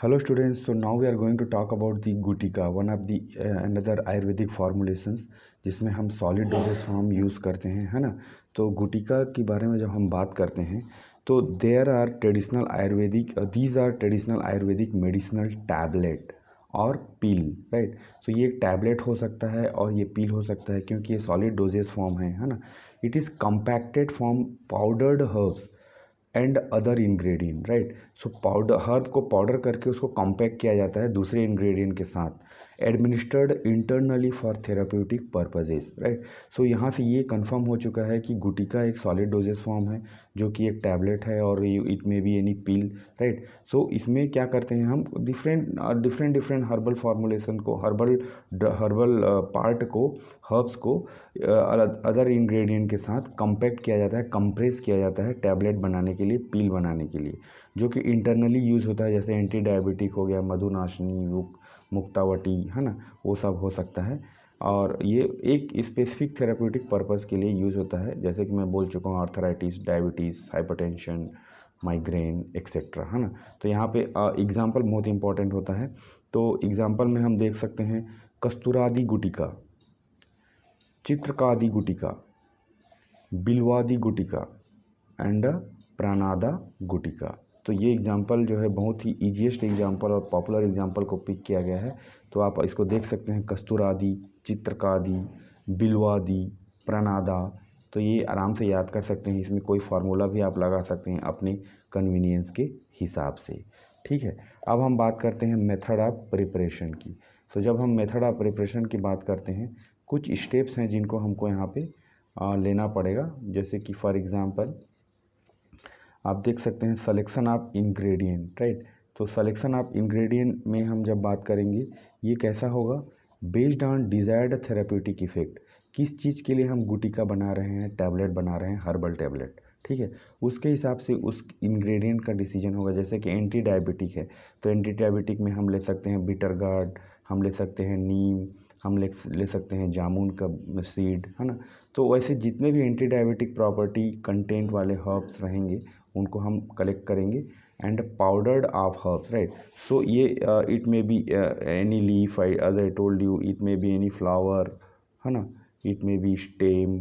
Hello students, so now we are going to talk about the Gutica, one of the another Ayurvedic formulations जिसमें हम solid doses form use करते हैं, है ना। तो गुटिका के बारे में जब हम बात करते हैं तो there are traditional Ayurvedic these are traditional Ayurvedic medicinal tablet और पील, राइट। तो ये टैबलेट हो सकता है और ये पील हो सकता है क्योंकि ये सॉलिड डोजेस फॉर्म है ना। It is compacted from powdered herbs and other ingredient, right. So powder herb को पाउडर करके उसको कॉम्पैक्ट किया जाता है दूसरे इंग्रेडिएंट के साथ, administered internally for therapeutic purposes, right. So यहाँ से ये कंफर्म हो चुका है कि गुटिका एक सॉलिड डोजेस फॉर्म है जो कि एक टैबलेट है और इट में बी एनी पील, राइट। सो इसमें क्या करते हैं हम डिफरेंट हर्बल फार्मूलेशन को, हर्बल पार्ट को, हर्ब्स को अदर इंग्रेडिएंट के साथ कंपैक्ट किया जाता है, कंप्रेस किया जाता है टैबलेट बनाने के लिए, पील बनाने के लिए, जो कि इंटरनली यूज़ होता है। जैसे एंटी डायबिटिक हो गया, मधुनाशनी, मुक्तावटी, है ना, वो सब हो सकता है। और ये एक स्पेसिफिक थेराप्यूटिक पर्पज़ के लिए यूज़ होता है, जैसे कि मैं बोल चुका हूँ, arthritis, diabetes, hypertension, migraine etcetera, है ना। तो यहाँ पे एग्जाम्पल बहुत इंपॉर्टेंट होता है। तो एग्जाम्पल में हम देख सकते हैं कस्तूरादि गुटिका, चित्रकादि गुटिका, बिल्वादि गुटिका एंड प्राणादा गुटिका। तो ये एग्जाम्पल जो है बहुत ही ईजीएस्ट एग्जाम्पल और पॉपुलर एग्जाम्पल को पिक किया गया है। तो आप इसको देख सकते हैं, कस्तूरादि, चित्रकादि, बिल्वादि, प्राणादा। तो ये आराम से याद कर सकते हैं, इसमें कोई फार्मूला भी आप लगा सकते हैं अपने कन्वीनियंस के हिसाब से, ठीक है। अब हम बात करते हैं मेथड ऑफ प्रिपरेशन की। तो जब हम मेथड ऑफ प्रिपरेशन की बात करते हैं, कुछ स्टेप्स हैं जिनको हमको यहाँ पे लेना पड़ेगा। जैसे कि फॉर एग्ज़ाम्पल आप देख सकते हैं सिलेक्शन ऑफ इंग्रेडिएंट, राइट। तो सिलेक्शन ऑफ इंग्रेडिएंट में हम जब बात करेंगे, ये कैसा होगा, based on desired therapeutic effect. किस चीज़ के लिए हम गुटिका बना रहे हैं, टैबलेट बना रहे हैं, हर्बल टैबलेट, ठीक है, उसके हिसाब से उस इंग्रेडिएंट का डिसीजन होगा। जैसे कि एंटी डायबिटिक है तो एंटी डायबिटिक में हम ले सकते हैं बिटर गार्ड, हम ले सकते हैं नीम, हम ले सकते हैं जामुन का सीड, है ना। तो वैसे जितने भी एंटी डायबिटिक प्रॉपर्टी कंटेंट वाले हर्ब्स रहेंगे उनको हम कलेक्ट करेंगे and powdered of herbs, right. So ये it may be any leaf, as I told you, it may be any flower, है ना, it may be stem,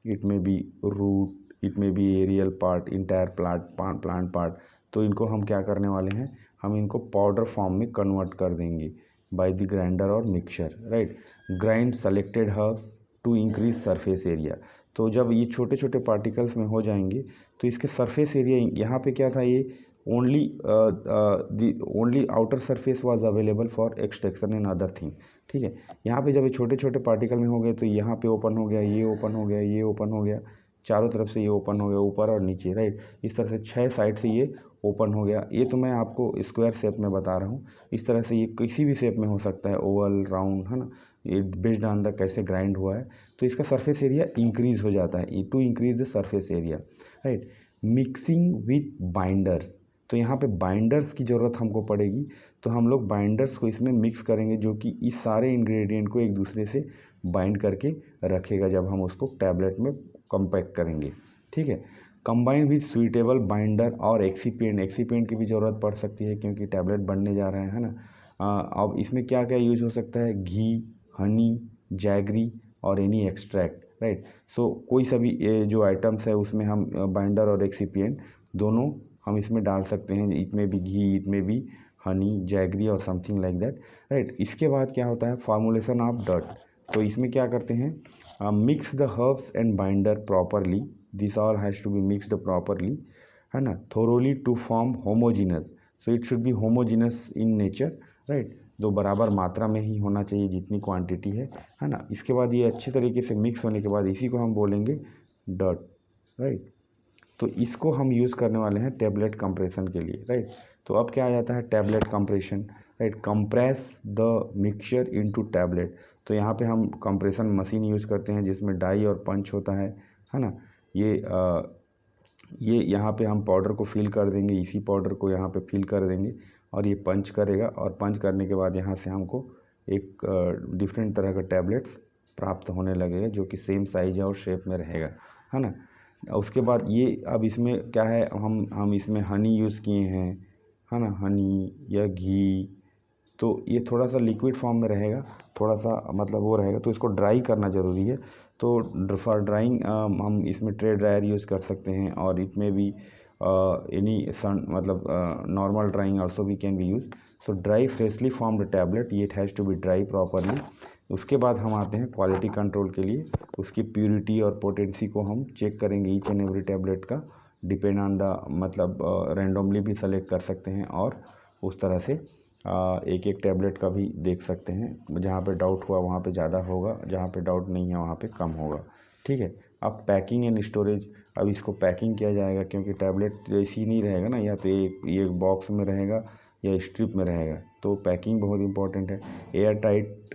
it may be root, it may be aerial part, entire plant part. तो इनको हम क्या करने वाले हैं, हम इनको पाउडर फॉर्म में कन्वर्ट कर देंगे बाय द ग्राइंडर और mixture, right. Grind selected herbs to increase surface area. तो जब ये छोटे छोटे पार्टिकल्स में हो जाएंगे तो इसके सरफेस एरिया, यहाँ पे क्या था, ये only outer surface was available for extraction and other thing, ठीक है। यहाँ पे जब ये छोटे छोटे पार्टिकल में हो गए तो यहाँ पे ओपन हो गया, ये ओपन हो गया, ये ओपन हो गया, चारों तरफ से ये ओपन हो गया, ऊपर और नीचे, राइट। इस तरह से 6 साइड से ये ओपन हो गया। ये तो मैं आपको स्क्वायर शेप में बता रहा हूँ, इस तरह से ये किसी भी शेप में हो सकता है, ओवल, राउंड, है ना। ये बेस्ड ऑन द कैसे ग्राइंड हुआ है तो इसका सरफेस एरिया इंक्रीज हो जाता है, to increase the surface area, right. Mixing with binders, तो यहाँ पे बाइंडर्स की ज़रूरत हमको पड़ेगी। तो हम लोग बाइंडर्स को इसमें मिक्स करेंगे जो कि इस सारे इंग्रेडिएंट को एक दूसरे से बाइंड करके रखेगा जब हम उसको टैबलेट में कंपैक्ट करेंगे, ठीक है। कंबाइन विथ सुइटेबल बाइंडर और एक्सीपिएंट की भी ज़रूरत पड़ सकती है क्योंकि टैबलेट बनने जा रहे हैं, है ना। अब इसमें क्या क्या यूज हो सकता है, घी, हनी, जैगरी और एनी एक्सट्रैक्ट, राइट। सो कोई सा भी जो आइटम्स है उसमें हम बाइंडर और एक्सीपिएंट दोनों हम इसमें डाल सकते हैं। इट में भी घी, इट में भी हनी, जैगरी और समथिंग लाइक दैट, राइट। इसके बाद क्या होता है, फार्मूलेशन ऑफ डर्ट। तो इसमें क्या करते हैं, mix the herbs and binder properly, this all has to be mixed properly, है ना, thoroughly to form homogeneous. So it should be homogeneous in nature, right. दो बराबर मात्रा में ही होना चाहिए जितनी क्वांटिटी है ना। इसके बाद ये अच्छी तरीके से मिक्स होने के बाद इसी को हम बोलेंगे डर्ट, राइट। तो इसको हम यूज़ करने वाले हैं टैबलेट कंप्रेशन के लिए, राइट। तो अब क्या आ जाता है, tablet compression, right. Compress the mixture into tablet. तो यहाँ पे हम कंप्रेशन मशीन यूज़ करते हैं जिसमें डाई और पंच होता है ना। ये यहाँ पे हम पाउडर को फिल कर देंगे, इसी पाउडर को यहाँ पे फिल कर देंगे और ये पंच करेगा, और पंच करने के बाद यहाँ से हमको एक डिफरेंट तरह का टैबलेट प्राप्त होने लगेगा जो कि सेम साइज और शेप में रहेगा, है ना। उसके बाद ये अब इसमें क्या है, हम इसमें हनी यूज़ किए हैं, है ना, हनी या घी, तो ये थोड़ा सा लिक्विड फॉर्म में रहेगा, थोड़ा सा मतलब वो रहेगा, तो इसको ड्राई करना ज़रूरी है। तो फॉर ड्राइंग हम इसमें ट्रे ड्रायर यूज़ कर सकते हैं, और इट में भी एनी सन मतलब normal drying also we can be use. So dry freshly formed tablet, ये it has to be dry properly. उसके बाद हम आते हैं क्वालिटी कंट्रोल के लिए। उसकी प्योरिटी और पोटेंसी को हम चेक करेंगे ईच एंड एवरी टैबलेट का, डिपेंड ऑन द मतलब रैंडमली भी सेलेक्ट कर सकते हैं, और उस तरह से एक एक टैबलेट का भी देख सकते हैं। जहाँ पे डाउट हुआ वहाँ पे ज़्यादा होगा, जहाँ पे डाउट नहीं है वहाँ पे कम होगा, ठीक है। अब पैकिंग एंड स्टोरेज, अब इसको पैकिंग किया जाएगा, क्योंकि टैबलेट जैसी नहीं रहेगा ना, या तो एक बॉक्स में रहेगा या स्ट्रिप में रहेगा, तो पैकिंग बहुत इंपॉर्टेंट है। Air tight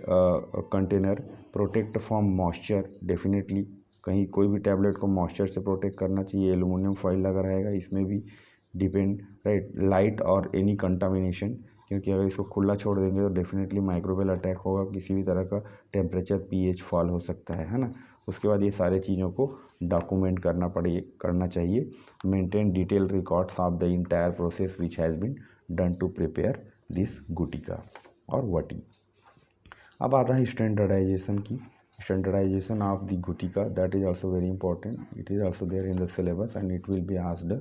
container, protect from moisture, definitely कहीं कोई भी टैबलेट को मॉइस्चर से प्रोटेक्ट करना चाहिए, एल्युमिनियम फॉइल लगा रहेगा इसमें भी, डिपेंड राइट। लाइट और एनी कंटामिनेशन, क्योंकि अगर इसको खुला छोड़ देंगे तो डेफिनेटली माइक्रोवेल अटैक होगा, किसी भी तरह का टेम्परेचर पीएच फॉल हो सकता है ना। उसके बाद ये सारे चीज़ों को डॉक्यूमेंट करना चाहिए। Maintain detail records of the entire process which has been done to prepare this gutika और वटी। अब आता है स्टैंडर्डाइजेशन की, standardization of the gutika, that is also very important, it is also there in the syllabus and it will be asked,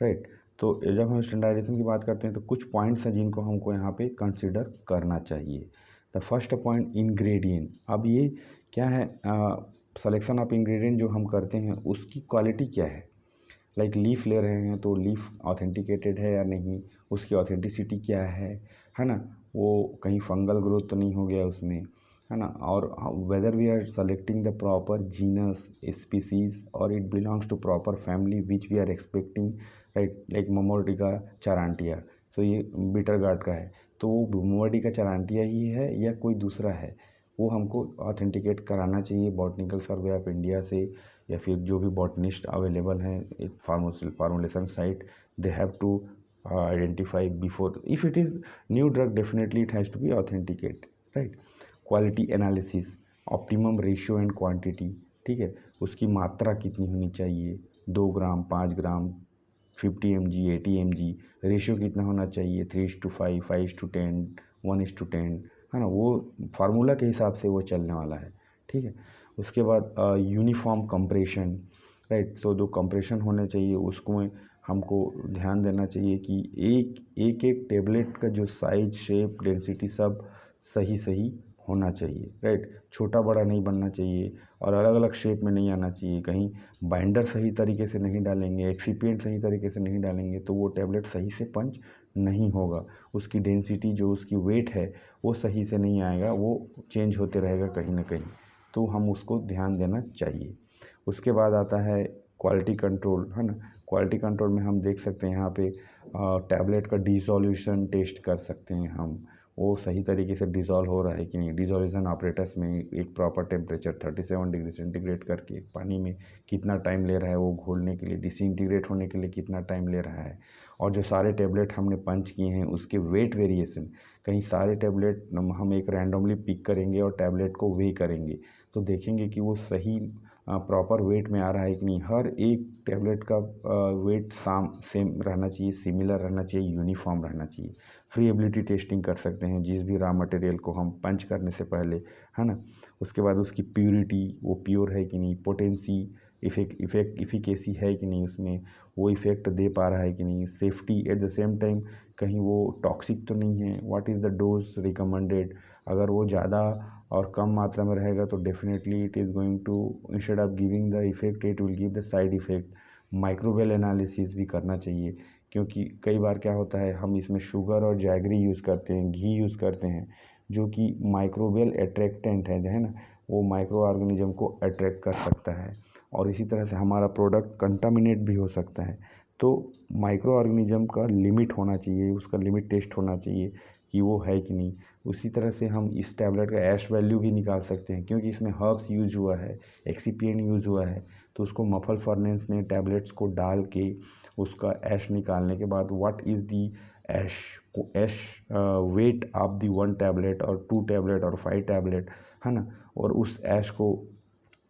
right. तो जब हम standardisation की बात करते हैं तो कुछ पॉइंट्स हैं जिनको हमको यहाँ पे कंसिडर करना चाहिए। The first point, ingredient. अब ये क्या है, सिलेक्शन ऑफ इंग्रेडिएंट जो हम करते हैं उसकी क्वालिटी क्या है। लाइक लीफ ले रहे हैं तो लीफ ऑथेंटिकेटेड है या नहीं, उसकी ऑथेंटिसिटी क्या है ना, वो कहीं फंगल ग्रोथ तो नहीं हो गया उसमें, है ना। और whether we are selecting the proper genus species और it belongs to proper family which we are expecting, right. Like Momordica charantia, so ये बीटर गार्ड का है, तो वो मोमोर्टिका चारांटिया ही है या कोई दूसरा है, वो हमको ऑथेंटिकेट कराना चाहिए बॉटनिकल सर्वे ऑफ इंडिया से, या फिर जो भी बॉटनिस्ट अवेलेबल हैं एक formulation site, they have to identify before, if it is new drug definitely it has to be authenticate, right. Quality analysis, optimum ratio and quantity, ठीक है, उसकी मात्रा कितनी होनी चाहिए, 2 gram 5 gram 50 mg 80 mg, ratio कितना होना चाहिए, 3:5 5:10 1:10, है ना, वो फार्मूला के हिसाब से वो चलने वाला है, ठीक है। उसके बाद यूनिफॉर्म कंप्रेशन, राइट। तो जो कंप्रेशन होने चाहिए उसको हमको ध्यान देना चाहिए कि एक एक टेबलेट का जो साइज शेप डेंसिटी सब सही सही होना चाहिए, राइट। छोटा बड़ा नहीं बनना चाहिए और अलग अलग शेप में नहीं आना चाहिए, कहीं बाइंडर सही तरीके से नहीं डालेंगे, एक्सीपिएंट सही तरीके से नहीं डालेंगे तो वो टैबलेट सही से पंच नहीं होगा, उसकी डेंसिटी जो उसकी वेट है वो सही से नहीं आएगा, वो चेंज होते रहेगा कहीं ना कहीं, तो हम उसको ध्यान देना चाहिए। उसके बाद आता है क्वालिटी कंट्रोल, है ना। क्वालिटी कंट्रोल में हम देख सकते हैं यहाँ पे टैबलेट का डिसोल्यूशन टेस्ट कर सकते हैं हम, वो सही तरीके से डिज़ोल्व हो रहा है कि नहीं। डिसोल्यूशन ऑपरेटर्स में एक प्रॉपर टेम्परेचर 37 डिग्री सेंटीग्रेड करके पानी में कितना टाइम ले रहा है वो घोलने के लिए, डिसइंटीग्रेट होने के लिए कितना टाइम ले रहा है, और जो सारे टैबलेट हमने पंच किए हैं उसके वेट वेरिएशन, कहीं सारे टैबलेट हम एक रैंडमली पिक करेंगे और टैबलेट को वे करेंगे तो देखेंगे कि वो सही प्रॉपर वेट में आ रहा है कि नहीं। हर एक टैबलेट का वेट सेम रहना चाहिए, सिमिलर रहना चाहिए, यूनिफॉर्म रहना चाहिए। फ्रीएबिलिटी टेस्टिंग कर सकते हैं जिस भी रॉ मटेरियल को हम पंच करने से पहले, है ना। उसके बाद उसकी प्योरिटी, वो प्योर है कि नहीं, पोटेंसी इफिकेसी है कि नहीं, उसमें वो इफ़ेक्ट दे पा रहा है कि नहीं, safety at the same time कहीं वो टॉक्सिक तो नहीं है, what is the dose recommended, अगर वो ज़्यादा और कम मात्रा में रहेगा तो definitely it is going to, instead of giving the effect it will give the side effect. Microbial analysis भी करना चाहिए, क्योंकि कई बार क्या होता है हम इसमें शुगर और जैगरी यूज़ करते हैं, घी यूज़ करते हैं, जो कि माइक्रोवेल अट्रैक्टेंट है ना, वो माइक्रो ऑर्गेनिज्म को अट्रैक्ट कर सकता है और इसी तरह से हमारा प्रोडक्ट कंटामिनेट भी हो सकता है। तो माइक्रो ऑर्गेनिज्म का लिमिट होना चाहिए, उसका लिमिट टेस्ट होना चाहिए कि वो है कि नहीं। उसी तरह से हम इस टैबलेट का ऐश वैल्यू भी निकाल सकते हैं, क्योंकि इसमें हर्ब्स यूज हुआ है, एक्सीपिएंट यूज हुआ है, तो उसको मफल फर्नेस में टैबलेट्स को डाल के उसका ऐश निकालने के बाद what is the ash weight of the 1 tablet और 2 टैबलेट और 5 टैबलेट, है ना। और उस ऐश को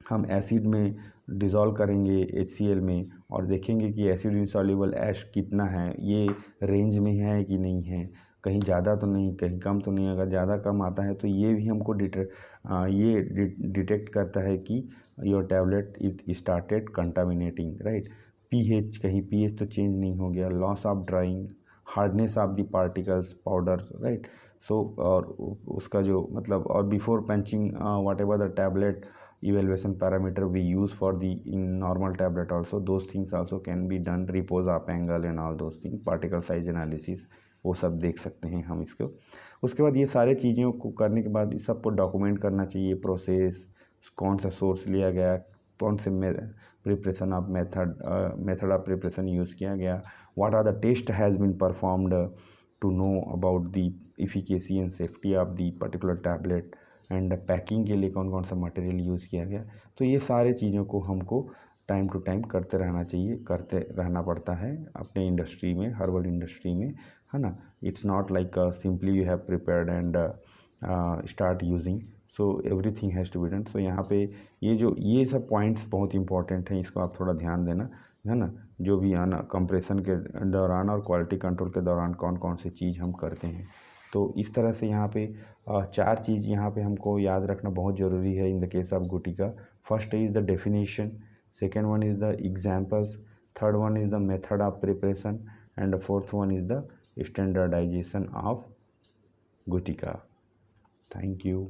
हम एसिड में डिज़ोल्व करेंगे HCl में और देखेंगे कि एसिड इंसॉल्युबल ऐश कितना है, ये रेंज में है कि नहीं है, कहीं ज़्यादा तो नहीं, कहीं कम तो नहीं। अगर ज़्यादा कम आता है तो ये भी हमको डिटेक्ट करता है कि your tablet it started contaminating, right. pH, कहीं pH तो चेंज नहीं हो गया, loss of drying, hardness of the particles powder, right. So और उसका जो मतलब, और before punching whatever the tablet evaluation parameter we use for the in normal tablet also, those things also can be done, repose up angle and all those things, particle size analysis, वो सब देख सकते हैं हम इसको। उसके बाद ये सारे चीज़ों को करने के बाद इस सबको डॉक्यूमेंट करना चाहिए, प्रोसेस, कौन सा सोर्स लिया गया, कौन से preparation of method of preparation use किया गया, what are the test has been performed to know about the efficacy and safety of the particular tablet, and packing के लिए कौन कौन सा मटेरियल यूज़ किया गया। तो ये सारे चीज़ों को हमको टाइम टू टाइम करते रहना चाहिए, करते रहना पड़ता है अपने इंडस्ट्री में, हर्बल इंडस्ट्री में, है ना। It's not like simply you have prepared and start using, so everything has to be done. So यहाँ पे ये सब पॉइंट्स बहुत इंपॉर्टेंट हैं, इसको आप थोड़ा ध्यान देना, है ना। जो भी आना कंप्रेशन के दौरान और क्वालिटी कंट्रोल के दौरान कौन कौन सी चीज़ हम करते हैं। तो इस तरह से यहाँ पे 4 चीज़ यहाँ पे हमको याद रखना बहुत ज़रूरी है in the case of gutika. First is the definition, second one is the examples, third one is the method of preparation, and the fourth one is the standardization of gutika. Thank you.